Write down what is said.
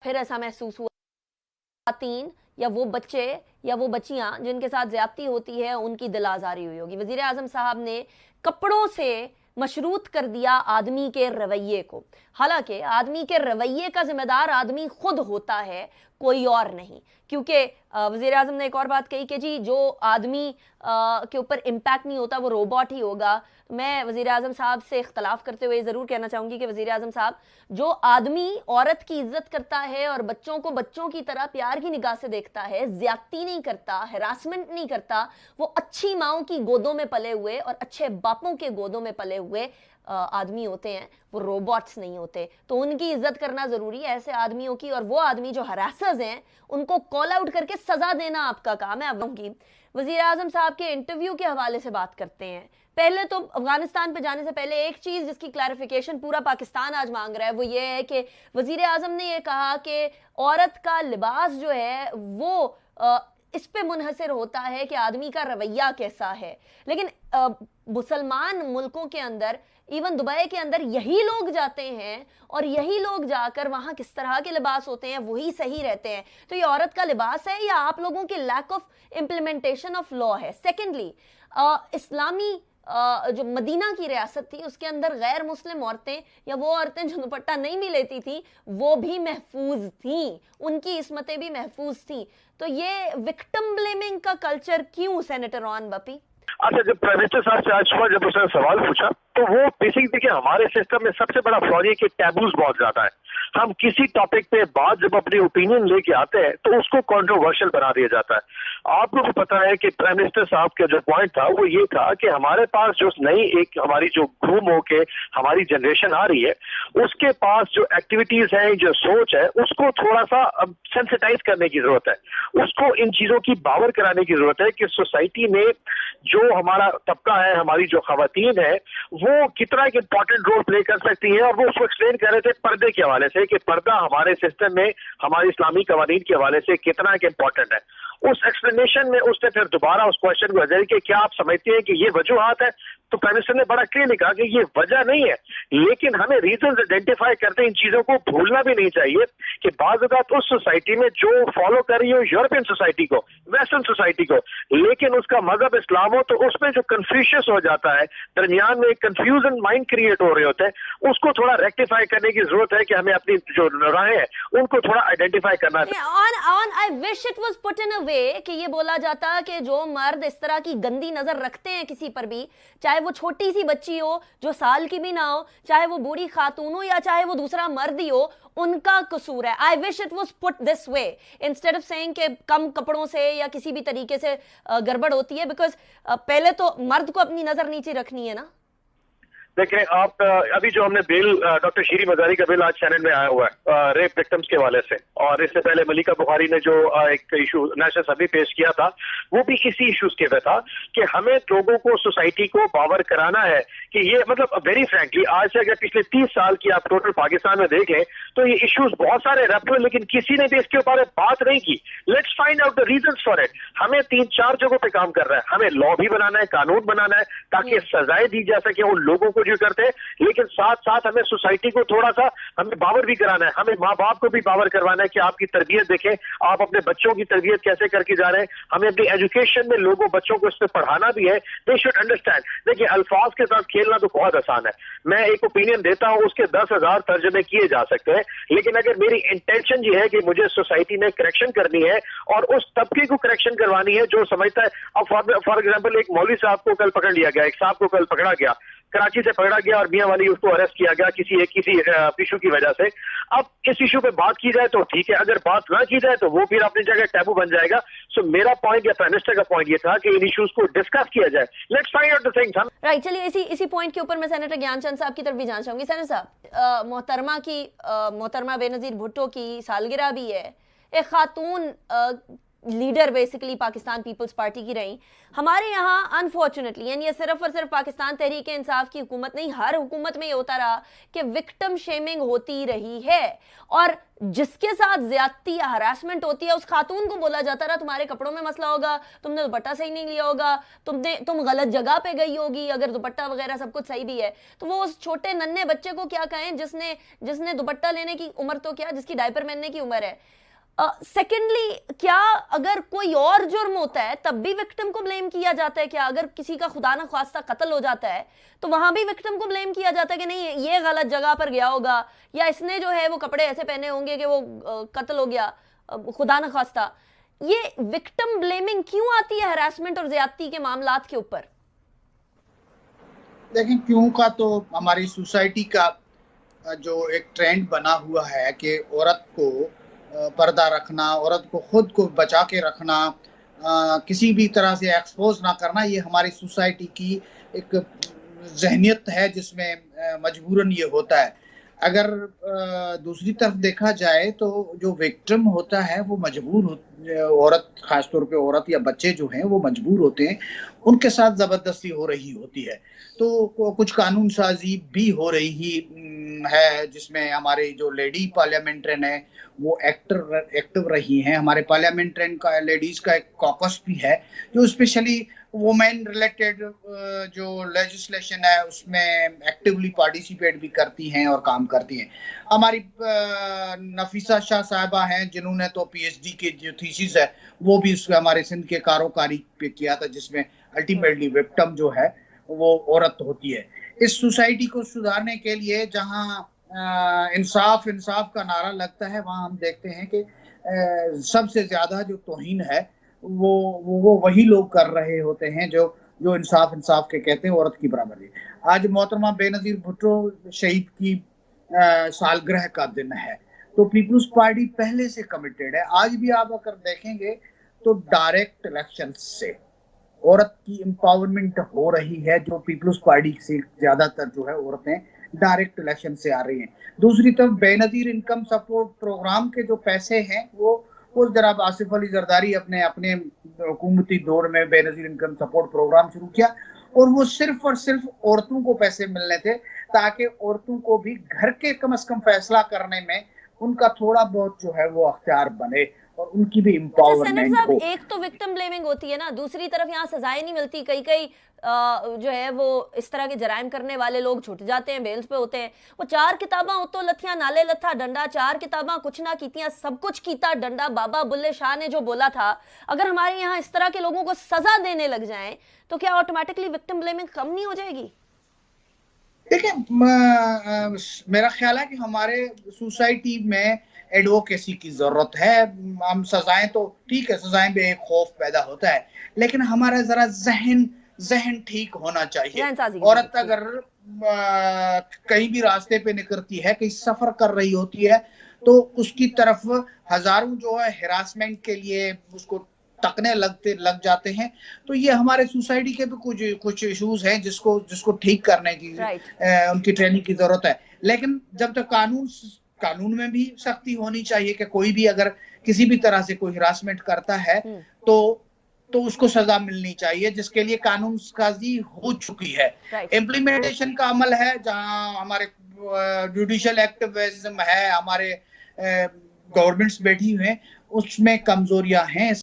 फिर ऐसा महसूस हुआ खातन या वो बच्चे या वो बच्चियां जिनके साथ ज्यादती होती है उनकी दिल आजारी हुई होगी। वजीर आजम साहब ने कपड़ों से मशरूत कर दिया आदमी के रवैये को, हालांकि आदमी के रवैये का जिम्मेदार आदमी खुद होता है, कोई और नहीं। क्योंकि वजीर आजम ने एक और बात कही कि जी जो आदमी के ऊपर इम्पैक्ट नहीं होता वो रोबोट ही होगा। मैं वजीर आजम साहब से इख्तलाफ करते हुए ज़रूर कहना चाहूँगी कि वजीर आजम साहब, जो आदमी औरत की इज्जत करता है और बच्चों को बच्चों की तरह प्यार की निगाह से देखता है, ज्यादती नहीं करता, हैरासमेंट नहीं करता, वो अच्छी माओं की गोदों में पले हुए और अच्छे बापों के गोदों में पले हुए आदमी होते हैं, वो रोबोट्स नहीं होते। तो उनकी इज्जत करना जरूरी है, ऐसे आदमियों की। और वो आदमी जो हरासर्स हैं उनको कॉल आउट करके सजा देना आपका काम है। अब वजीर आजम साहब के इंटरव्यू के हवाले से बात करते हैं। पहले तो अफगानिस्तान पे जाने से पहले एक चीज जिसकी क्लैरिफिकेशन पूरा पाकिस्तान आज मांग रहा है वो ये है कि वजीर आजम ने ये कहा कि औरत का लिबास जो है वो इस पे मुनहसर होता है कि आदमी का रवैया कैसा है। लेकिन मुसलमान मुल्कों के अंदर, इवन दुबई के अंदर यही लोग जाते हैं और यही लोग जाकर वहां किस तरह के लिबास होते हैं वही सही रहते हैं। तो ये औरत का लिबास है या आप लोगों की lack of implementation of law है? सेकेंडली, इस्लामी जो मदीना की रियासत थी उसके अंदर गैर मुस्लिम औरतें या वो औरतें जो दुपट्टा नहीं भी लेती थी वो भी महफूज थी, उनकी इस्मतें भी महफूज थी। तो ये विक्टिम ब्लेमिंग का कल्चर क्यों, सेनेटर रोहन बपी? अच्छा, जब प्राइम मिनिस्टर साहब से आज सुबह जब उसने सवाल पूछा तो वो बेसिकली देखिए हमारे सिस्टम में सबसे बड़ा फ्लॉ है कि टैबूज बहुत ज्यादा है। हम किसी टॉपिक पे बात जब अपनी ओपिनियन लेके आते हैं तो उसको कंट्रोवर्शियल बना दिया जाता है। आपको भी पता है कि प्राइम मिनिस्टर साहब का जो पॉइंट था वो ये था कि हमारे पास जो नई एक हमारी जो ग्रूम होके हमारी जनरेशन आ रही है उसके पास जो एक्टिविटीज है, जो सोच है, उसको थोड़ा सा सेंसिटाइज करने की जरूरत है, उसको इन चीजों की बावर कराने की जरूरत है कि सोसाइटी में जो हमारा तबका है, हमारी जो खवातीन है, वो कितना एक इंपॉर्टेंट रोल प्ले कर सकती है। और वो उसको एक्सप्लेन कर रहे थे पर्दे के हवाले से कि पर्दा हमारे सिस्टम में हमारी इस्लामी कवानीन के हवाले से कितना एक इंपॉर्टेंट है। उस एक्सप्लेनेशन में उसने फिर दोबारा उस क्वेश्चन को हज़ार कि क्या आप समझते हैं कि ये वजूहात है? तो प्राइम मिनिस्टर ने बड़ा क्लियर कहा कि ये वजह नहीं है, लेकिन हमें रीजन आइडेंटिफाई करते इन चीजों को भूलना भी नहीं चाहिए कि बाज़ औक़ात उस सोसाइटी में जो फॉलो कर रही हो यूरोपियन सोसाइटी को, वेस्टर्न सोसाइटी को, लेकिन उसका मजहब इस्लाम हो, तो उसमें जो कंफ्यूशियस हो जाता है, दरमियान में एक कंफ्यूजन माइंड क्रिएट हो रहे होते हैं, उसको थोड़ा रेक्टिफाई करने की जरूरत है कि हमें अपनी जो राहें हैं उनको थोड़ा आइडेंटिफाई करना है। I wish it was put in a way कि ये बोला जाता कि जो मर्द इस तरह की गंदी नजर रखते हैं किसी पर भी, चाहे वो छोटी सी बच्ची हो जो साल की भी ना हो, चाहे वो बूढ़ी खातून हो या चाहे वो दूसरा मर्द ही हो, उनका कसूर है। I wish it was put this way instead of saying कि कम कपड़ों से या किसी भी तरीके से गड़बड़ होती है। बिकॉज पहले तो मर्द को अपनी नजर नीचे रखनी है ना। देखें आप, अभी जो हमने बिल डॉक्टर शीरी मजारी का बिल आज सेनेट में आया हुआ है रेप विक्टिम्स के हवाले से, और इससे पहले मलिका बुखारी ने जो एक इशू नेशनल असेंबली पेश किया था वो भी इसी इश्यूज के पे था कि हमें लोगों को, सोसाइटी को बावर कराना है कि ये मतलब वेरी फ्रैंकली आज से अगर पिछले 30 साल की आप टोटल पाकिस्तान में देख लें तो ये इश्यूज बहुत सारे रफ हुए, लेकिन किसी ने भी इसके ऊपर बात नहीं की। Let's find out the reasons for it. हमें 3-4 जगहों पे काम कर रहा है, हमें लॉ भी बनाना है, कानून बनाना है ताकि सजाएं दी जा सके उन लोगों को जो करते हैं, लेकिन साथ साथ हमें सोसाइटी को थोड़ा सा हमें बावर भी कराना है, हमें माँ बाप को भी बावर करवाना है कि आपकी तरबियत देखें, आप अपने बच्चों की तरबियत कैसे करके जा रहे हैं। हमें अपनी एजुकेशन में लोगों बच्चों को इसमें पढ़ाना भी है। They should understand. देखिए अल्फाज के साथ खेलना तो बहुत आसान है, मैं एक ओपिनियन देता हूं उसके 10,000 तर्जमे किए जा सकते हैं, लेकिन अगर मेरी इंटेंशन ये है कि मुझे सोसाइटी में करेक्शन करनी है और उस तबके को करेक्शन करवानी है जो समझता है। अब फॉर एग्जाम्पल एक मौलवी साहब को कल पकड़ लिया गया, एक साहब को कल पकड़ा गया, कराची से पकड़ा गया और मियां वाली उसको अरेस्ट किया गया किसी इशू की वजह से। अब इस इशू पे बात की जाए तो ठीक है, अगर बात ना की जाए तो वो फिर अपनी जगह टैबू बन जाएगा। सो मेरा पॉइंट या प्राइम मिनिस्टर का पॉइंट ये था कि इन इश्यूज को डिस्कस किया जाए। Let's find out the things. Right, चलिए इसी पॉइंट के ऊपर मैं सेनेटर ज्ञानचंद साहब की तरफ भी जाना चाहूंगी। सेनेटर साहब, मोहतरमा बेनजीर भुट्टो की सालगिरह भी है। एक खातून leader basically Pakistan Peoples Party की रही। हमारे यहाँ अनफॉर्चुनेटली, यानी ये सिर्फ और सिर्फ पाकिस्तान तहरीक इंसाफ की हुकूमत नहीं, हर हुकूमत में ये होता रहा कि विक्टिम शेमिंग होती रही है, और जिसके साथ ज्यादती या हरासमेंट होती है उस खातून को बोला जाता रहा तुम्हारे कपड़ों में मसला होगा, तुमने दुपट्टा सही नहीं लिया होगा, तुम गलत जगह पे गई होगी, अगर दुपट्टा वगैरह सब कुछ सही भी है तो वो उस छोटे नन्हे बच्चे को क्या कहें जिसने दुपट्टा लेने की उम्र तो क्या, जिसकी डायपर पहनने की उम्र है। सेकेंडली, क्या अगर कोई और जुर्म होता है तब भी विक्टिम को ब्लेम किया जाता है? क्या अगर किसी का खुदा न ख्वास्ता कत्ल हो जाता है तो वहां भी विक्टिम को ब्लेम किया जाता है कि नहीं ये गलत जगह पर गया होगा, या इसने जो है वो कपड़े ऐसे पहने होंगे कि वो कत्ल हो गया, खुदा न ख्वास्ता। ये विक्टिम ब्लेमिंग क्यों आती है हरासमेंट और ज्यादती के मामलात के ऊपर? देखें, क्यों का तो हमारी सोसाइटी का जो एक ट्रेंड बना हुआ है कि औरत को पर्दा रखना, औरत को खुद को बचा के रखना, किसी भी तरह से एक्सपोज ना करना, ये हमारी सोसाइटी की एक जहनियत है जिसमें मजबूरन ये होता है। अगर दूसरी तरफ देखा जाए तो जो विक्टिम होता है वो औरत, खासतौर पे औरत या बच्चे जो हैं वो मजबूर होते हैं, उनके साथ जबरदस्ती हो रही होती है। तो कुछ कानून साजी भी हो रही है जिसमें हमारे जो लेडी पार्लियामेंट्रियन है वो एक्टिव रही हैं। हमारे पार्लियामेंट्रियन का लेडीज का एक कॉकस भी है जो स्पेशली वुमेन रिलेटेड जो लेजिस्लेशन है उसमें एक्टिवली पार्टिसिपेट भी करती हैं और काम करती हैं। हमारी नफीसा शाह साहिबा हैं जिन्होंने तो पीएचडी के जो थीसिस है वो भी हमारे सिंध के कारोकारी पे किया था, जिसमें अल्टीमेटली विक्टिम जो है वो औरत होती है। इस सोसाइटी को सुधारने के लिए जहां इंसाफ का नारा लगता है, वहां हम देखते हैं कि सबसे ज्यादा जो तौहीन है वो वही लोग कर रहे होते हैं जो इंसाफ के कहते हैं औरत की बराबरी। आज मोहतरमा बेनजीर भुट्टो शहीद की सालगिरह का दिन है, तो पीपल्स पार्टी पहले से कमिटेड है। आज भी आप अगर देखेंगे तो डायरेक्ट इलेक्शन से औरत की एम्पावरमेंट हो रही है, जो पीपल्स पार्टी से ज्यादातर जो है औरतें डायरेक्ट इलेक्शन से आ रही हैं। दूसरी तरफ बेनजीर इनकम सपोर्ट प्रोग्राम के जो पैसे हैं वो जनाब आसिफ अली जरदारी अपने हुकूमती दौर में बेनजीर इनकम सपोर्ट प्रोग्राम शुरू किया, और वो सिर्फ और सिर्फ औरतों को पैसे मिलने थे ताकि औरतों को भी घर के कम से कम फैसला करने में उनका थोड़ा बहुत जो है वो अख्तियार बने और उनकी भी एम्पावरमेंट हो। एक तो विक्टिम ब्लेमिंग होती है ना, दूसरी तरफ यहाँ सजाएं नहीं मिलती। कई जो है वो इस तरह के जराइम करने वाले लोग छुट जाते हैं, बेल्स पे होते हैं। वो 4 किताबा उतो लथिया नाले लथा डंडा, 4 किताबा कुछ ना कीतियां सब कुछ कीता डंडा, बाबा बुल्ले शाह ने जो बोला था, अगर हमारे यहाँ इस तरह के लोगों को सजा देने लग जाएं तो क्या ऑटोमेटिकली विक्टिम ब्लेमिंग कम नहीं हो जाएगी? देखिए, मेरा ख्याल है कि हमारे सोसाइटी में एडवोकेसी की जरूरत है। हम सजाएं तो ठीक है, सजाएं भी एक खौफ पैदा होता है, लेकिन हमारा जरा जहन ठीक होना चाहिए। औरत अगर कहीं भी रास्ते पे निकलती है, कहीं सफर कर रही होती है, तो उसकी तरफ हजारों जो है हिरासमेंट के लिए उसको तकने लग जाते हैं। तो ये हमारे सोसाइटी के भी कुछ इश्यूज हैं जिसको ठीक करने की उनकी ट्रेनिंग की जरूरत है। लेकिन जब तक कानून में भी सख्ती होनी चाहिए कि कोई भी अगर किसी भी तरह से कोई हिरासमेंट करता है तो उसको सजा मिलनी चाहिए, जिसके लिए कानून साजी हो चुकी है। इम्प्लीमेंटेशन का अमल है, जहां हमारे जुडिशियल एक्टिविज्म है, हमारे गवर्नमेंट्स बैठी हुई हैं, उसमें कमजोरियां हैं।